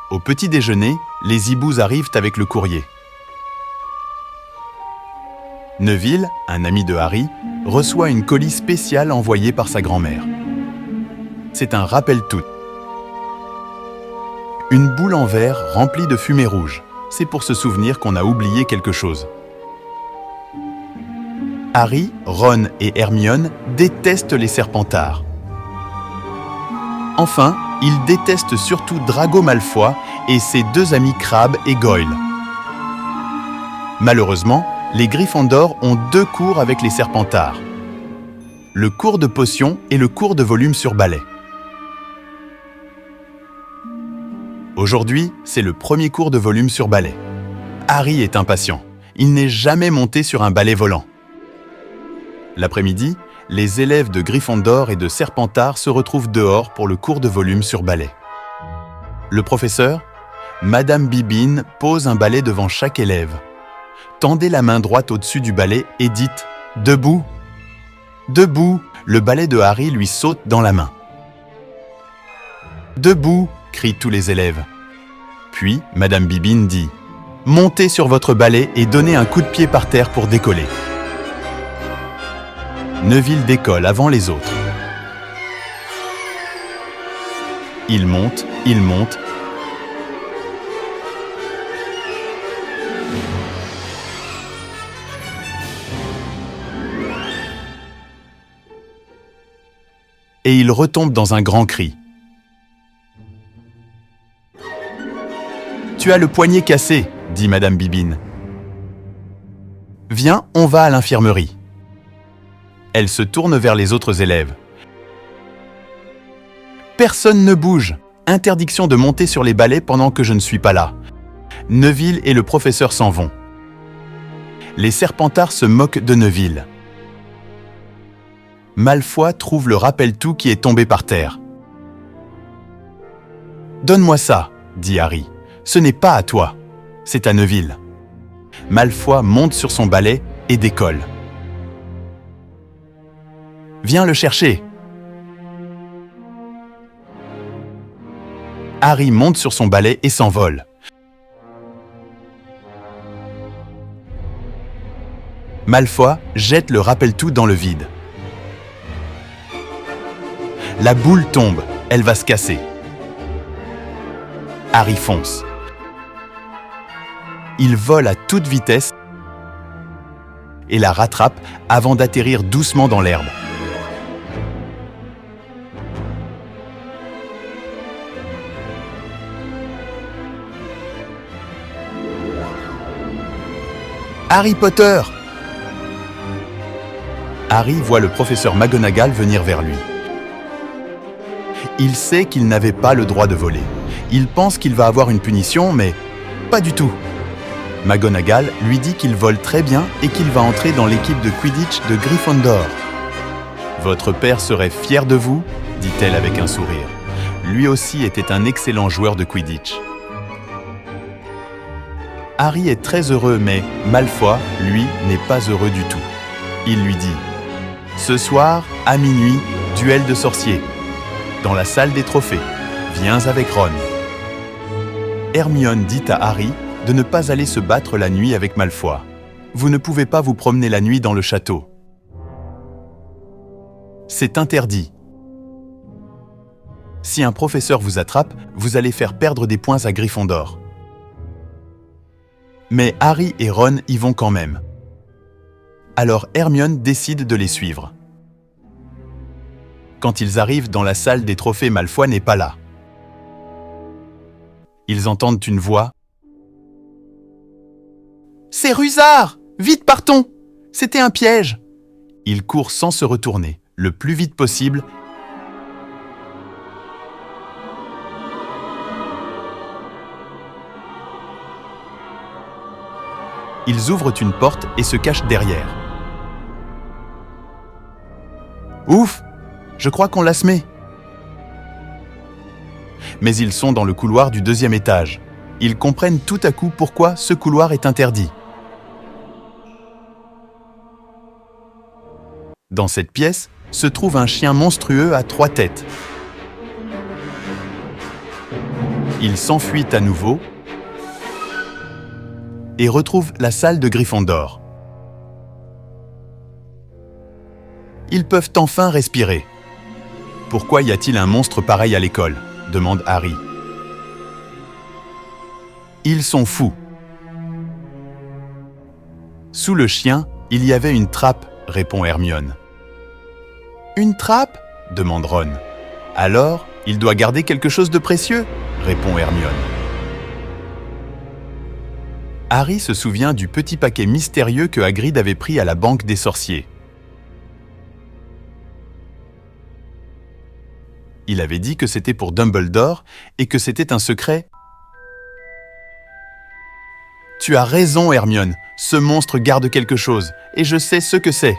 Au petit déjeuner, les hiboux arrivent avec le courrier. Neville, un ami de Harry, reçoit une colis spéciale envoyée par sa grand-mère. C'est un rappel-tout. Une boule en verre remplie de fumée rouge. C'est pour se souvenir qu'on a oublié quelque chose. Harry, Ron et Hermione détestent les Serpentards. Enfin, ils détestent surtout Drago Malfoy et ses deux amis Crabbe et Goyle. Malheureusement, les Gryffondors ont deux cours avec les Serpentards. Le cours de potions et le cours de volume sur balai. Aujourd'hui, c'est le premier cours de volume sur balai. Harry est impatient. Il n'est jamais monté sur un balai volant. L'après-midi, les élèves de Gryffondor et de Serpentard se retrouvent dehors pour le cours de volume sur balai. Le professeur, Madame Bibine, pose un balai devant chaque élève. Tendez la main droite au-dessus du balai et dites « Debout !» Debout ! Le balai de Harry lui saute dans la main. « Debout !» crient tous les élèves. Puis, Madame Bibine dit « Montez sur votre balai et donnez un coup de pied par terre pour décoller. » Neville décolle avant les autres. Il monte. Et il retombe dans un grand cri. « Tu as le poignet cassé, » dit Madame Bibine. « Viens, on va à l'infirmerie. » Elle se tourne vers les autres élèves. « Personne ne bouge. Interdiction de monter sur les balais pendant que je ne suis pas là. » Neville et le professeur s'en vont. Les Serpentards se moquent de Neville. Malfoy trouve le rappel-tout qui est tombé par terre. « Donne-moi ça, » dit Harry. « Ce n'est pas à toi, c'est à Neville. » Malfoy monte sur son balai et décolle. « Viens le chercher !» Harry monte sur son balai et s'envole. Malfoy jette le rappel-tout dans le vide. La boule tombe, elle va se casser. Harry fonce. Il vole à toute vitesse et la rattrape avant d'atterrir doucement dans l'herbe. Harry Potter! Harry voit le professeur McGonagall venir vers lui. Il sait qu'il n'avait pas le droit de voler. Il pense qu'il va avoir une punition, mais pas du tout. McGonagall lui dit qu'il vole très bien et qu'il va entrer dans l'équipe de Quidditch de Gryffondor. « Votre père serait fier de vous », dit-elle avec un sourire. Lui aussi était un excellent joueur de Quidditch. Harry est très heureux, mais Malfoy, lui, n'est pas heureux du tout. Il lui dit « Ce soir, à minuit, duel de sorciers. Dans la salle des trophées. Viens avec Ron. » Hermione dit à Harry de ne pas aller se battre la nuit avec Malfoy. Vous ne pouvez pas vous promener la nuit dans le château. C'est interdit. Si un professeur vous attrape, vous allez faire perdre des points à Gryffondor. Mais Harry et Ron y vont quand même. Alors Hermione décide de les suivre. Quand ils arrivent dans la salle des trophées, Malfoy n'est pas là. Ils entendent une voix. « C'est Rusard! Vite partons! C'était un piège !» Ils courent sans se retourner, le plus vite possible. Ils ouvrent une porte et se cachent derrière. « Ouf! Je crois qu'on l'a semé. » Mais ils sont dans le couloir du 2e étage. Ils comprennent tout à coup pourquoi ce couloir est interdit. Dans cette pièce se trouve un chien monstrueux à 3 têtes. Ils s'enfuient à nouveau et retrouvent la salle de Gryffondor. Ils peuvent enfin respirer. « Pourquoi y a-t-il un monstre pareil à l'école ?» demande Harry. « Ils sont fous. » Sous le chien, il y avait une trappe, répond Hermione. « Une trappe ?» demande Ron. « Alors, il doit garder quelque chose de précieux ?» répond Hermione. Harry se souvient du petit paquet mystérieux que Hagrid avait pris à la banque des sorciers. Il avait dit que c'était pour Dumbledore et que c'était un secret. « Tu as raison, Hermione, ce monstre garde quelque chose, et je sais ce que c'est. »